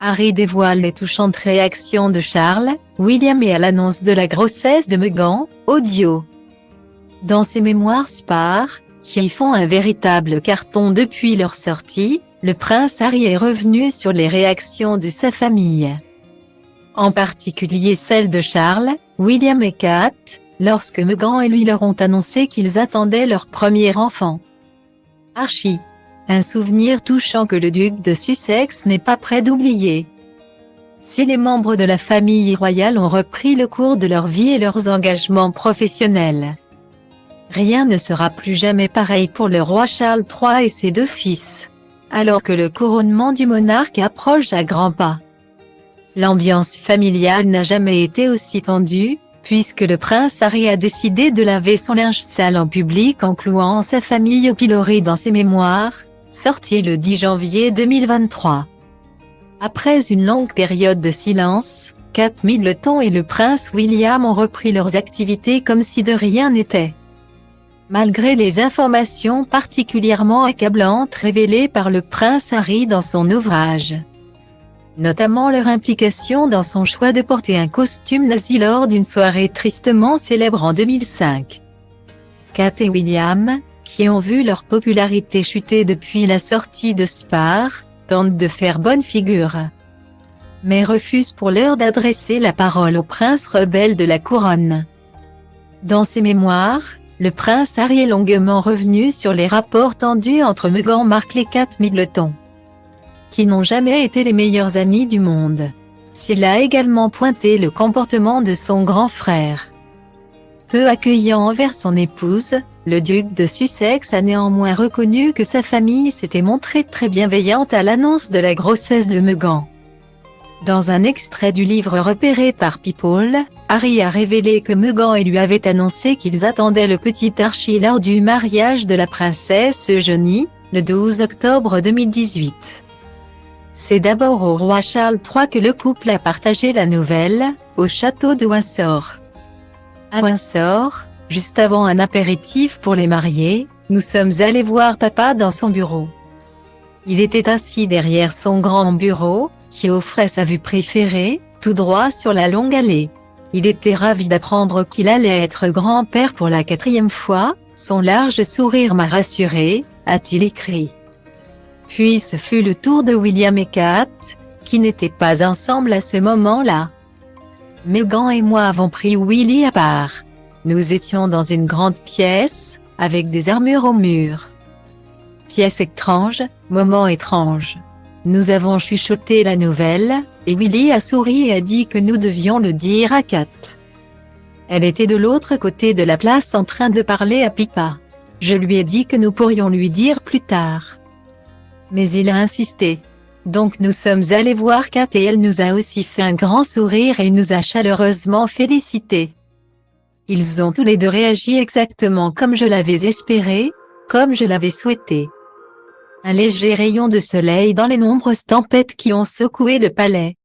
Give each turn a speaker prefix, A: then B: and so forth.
A: Harry dévoile les touchantes réactions de Charles, William et à l'annonce de la grossesse de Meghan, audio. Dans ses mémoires Spar, qui font un véritable carton depuis leur sortie, le prince Harry est revenu sur les réactions de sa famille. En particulier celles de Charles, William et Kate, lorsque Meghan et lui leur ont annoncé qu'ils attendaient leur premier enfant. Archie. Un souvenir touchant que le duc de Sussex n'est pas prêt d'oublier. Si les membres de la famille royale ont repris le cours de leur vie et leurs engagements professionnels, rien ne sera plus jamais pareil pour le roi Charles III et ses deux fils, alors que le couronnement du monarque approche à grands pas. L'ambiance familiale n'a jamais été aussi tendue, puisque le prince Harry a décidé de laver son linge sale en public en clouant sa famille au pilori dans ses mémoires, sorti le 10 janvier 2023. Après une longue période de silence, Kate Middleton et le prince William ont repris leurs activités comme si de rien n'était. Malgré les informations particulièrement accablantes révélées par le prince Harry dans son ouvrage, notamment leur implication dans son choix de porter un costume nazi lors d'une soirée tristement célèbre en 2005. Kate et William, qui ont vu leur popularité chuter depuis la sortie de Spar, tentent de faire bonne figure, mais refusent pour l'heure d'adresser la parole au prince rebelle de la couronne. Dans ses mémoires, le prince Harry est longuement revenu sur les rapports tendus entre Meghan Markle et Kate Middleton, qui n'ont jamais été les meilleurs amis du monde. S'il a également pointé le comportement de son grand frère, peu accueillant envers son épouse, le duc de Sussex a néanmoins reconnu que sa famille s'était montrée très bienveillante à l'annonce de la grossesse de Meghan. Dans un extrait du livre repéré par People, Harry a révélé que Meghan et lui avaient annoncé qu'ils attendaient le petit Archie lors du mariage de la princesse Eugénie, le 12 octobre 2018. C'est d'abord au roi Charles III que le couple a partagé la nouvelle, au château de Windsor. À Windsor, juste avant un apéritif pour les mariés, nous sommes allés voir papa dans son bureau. Il était assis derrière son grand bureau, qui offrait sa vue préférée, tout droit sur la longue allée. Il était ravi d'apprendre qu'il allait être grand-père pour la 4e fois, son large sourire m'a rassuré, a-t-il écrit. Puis ce fut le tour de William et Kate, qui n'étaient pas ensemble à ce moment-là. Meghan et moi avons pris Willy à part. Nous étions dans une grande pièce, avec des armures au mur. Pièce étrange, moment étrange. Nous avons chuchoté la nouvelle, et Willy a souri et a dit que nous devions le dire à Kate. Elle était de l'autre côté de la place en train de parler à Pippa. Je lui ai dit que nous pourrions lui dire plus tard. Mais il a insisté. Donc nous sommes allés voir Kate et elle nous a aussi fait un grand sourire et nous a chaleureusement félicités. Ils ont tous les deux réagi exactement comme je l'avais espéré, comme je l'avais souhaité. Un léger rayon de soleil dans les nombreuses tempêtes qui ont secoué le palais.